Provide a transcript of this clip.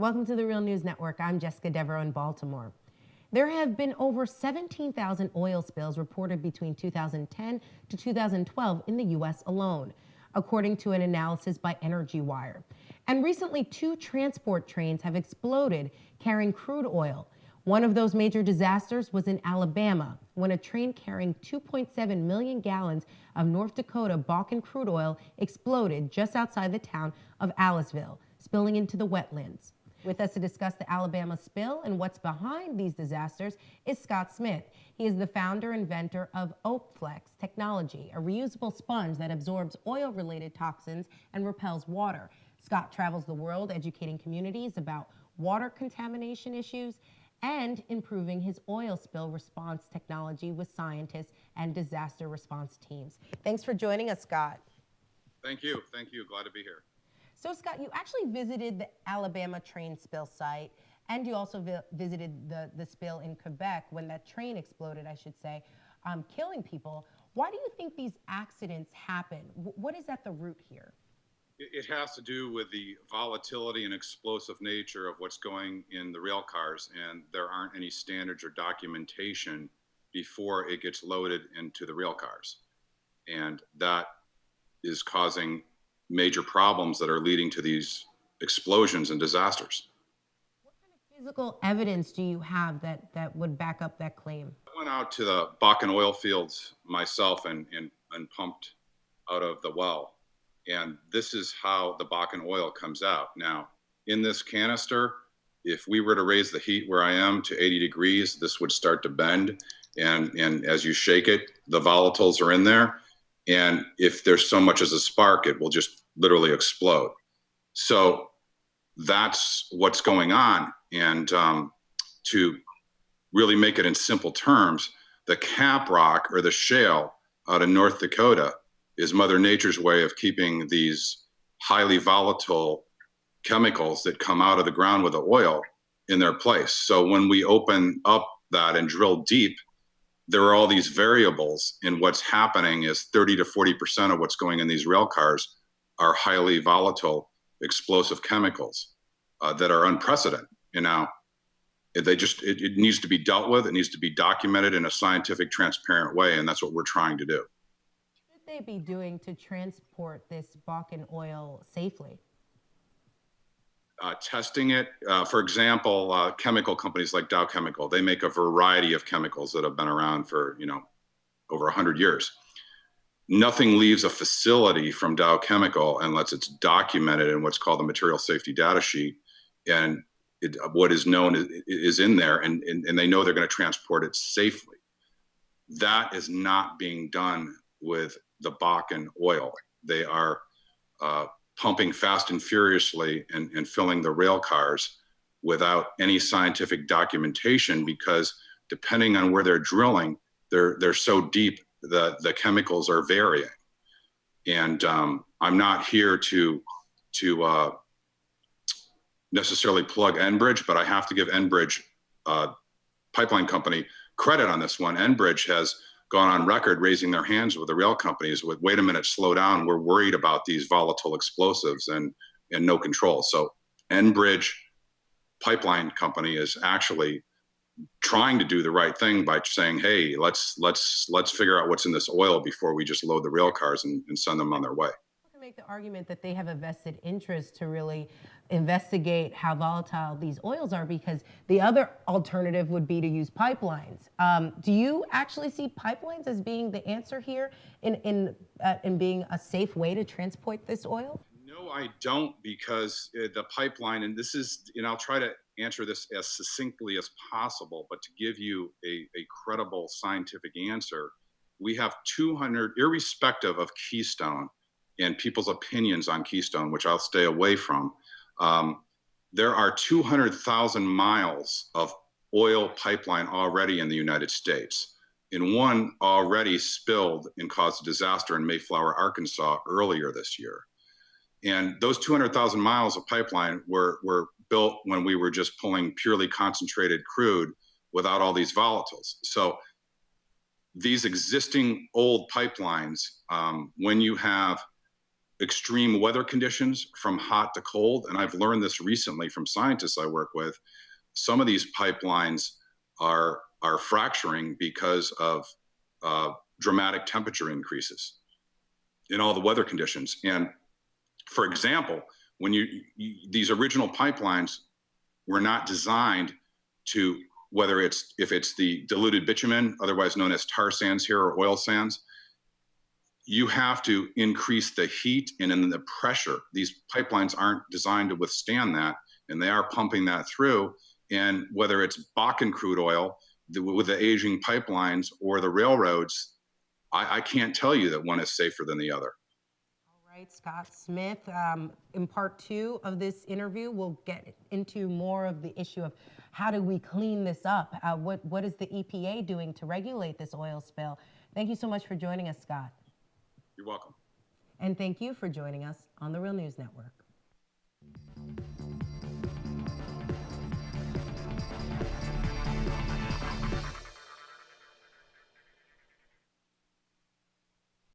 Welcome to the Real News Network. I'm Jessica Devereaux in Baltimore. There have been over 17,000 oil spills reported between 2010 to 2012 in the U.S. alone, according to an analysis by Energy Wire. And recently, 2 transport trains have exploded carrying crude oil. One of those major disasters was in Alabama, when a train carrying 2.7 million gallons of North Dakota Bakken crude oil exploded just outside the town of Aliceville, spilling into the wetlands. With us to discuss the Alabama spill and what's behind these disasters is Scott Smith. He is the founder and inventor of OakFlex technology, a reusable sponge that absorbs oil-related toxins and repels water. Scott travels the world educating communities about water contamination issues and improving his oil spill response technology with scientists and disaster response teams. Thanks for joining us, Scott. Thank you. Thank you. Glad to be here. So, Scott, you actually visited the Alabama train spill site, and you also visited the spill in Quebec when that train exploded, I should say, killing people. Why do you think these accidents happen? What is at the root here? It has to do with the volatility and explosive nature of what's going in the rail cars, and there aren't any standards or documentation before it gets loaded into the rail cars. And that is causing major problems that are leading to these explosions and disasters. What kind of physical evidence do you have that would back up that claim? I went out to the Bakken oil fields myself and pumped out of the well. And this is how the Bakken oil comes out. Now, in this canister, if we were to raise the heat where I am to 80 degrees, this would start to bend. And as you shake it, the volatiles are in there. And if there's so much as a spark, it will just literally explode. So that's what's going on. And to really make it in simple terms, the cap rock or the shale out of North Dakota is Mother Nature's way of keeping these highly volatile chemicals that come out of the ground with the oil in their place. So when we open up that and drill deep, there are all these variables, and what's happening is 30 to 40% of what's going in these rail cars are highly volatile, explosive chemicals that are unprecedented. And now it needs to be dealt with. It needs to be documented in a scientific, transparent way, and that's what we're trying to do. What should they be doing to transport this Bakken oil safely? Testing it. For example, chemical companies like Dow Chemical, they make a variety of chemicals that have been around for, over 100 years. Nothing leaves a facility from Dow Chemical unless it's documented in what's called the material safety data sheet. And what is known is in there, and they know they're going to transport it safely. That is not being done with the Bakken oil. They are pumping fast and furiously and filling the rail cars without any scientific documentation, because depending on where they're drilling, they're so deep that the chemicals are varying. And I'm not here to necessarily plug Enbridge, but I have to give Enbridge pipeline company credit on this one. Enbridge has gone on record raising their hands with the rail companies with, wait a minute, slow down. We're worried about these volatile explosives and no control. So Enbridge pipeline company is actually trying to do the right thing by saying, hey, let's figure out what's in this oil before we just load the rail cars and send them on their way. I can make the argument that they have a vested interest to really investigate how volatile these oils are, because the other alternative would be to use pipelines. Do you actually see pipelines as being the answer here in being a safe way to transport this oil? No, I don't, because the pipeline, and this is, I'll try to answer this as succinctly as possible, but to give you a credible scientific answer, we have 200, irrespective of Keystone and people's opinions on Keystone, which I'll stay away from, there are 200,000 miles of oil pipeline already in the United States. And one already spilled and caused a disaster in Mayflower, Arkansas earlier this year. And those 200,000 miles of pipeline were built when we were just pulling purely concentrated crude without all these volatiles. So these existing old pipelines, when you have extreme weather conditions from hot to cold, and I've learned this recently from scientists I work with, some of these pipelines are fracturing because of dramatic temperature increases in all the weather conditions. And for example, when these original pipelines were not designed to, if it's the diluted bitumen, otherwise known as tar sands here, or oil sands, you have to increase the heat and then the pressure. These pipelines aren't designed to withstand that, and they are pumping that through. And whether it's Bakken crude oil with the aging pipelines or the railroads, I can't tell you that one is safer than the other. All right, Scott Smith. In part 2 of this interview, we'll get into more of the issue of how do we clean this up? What is the EPA doing to regulate this oil spill? Thank you so much for joining us, Scott. You're welcome. And thank you for joining us on the Real News Network.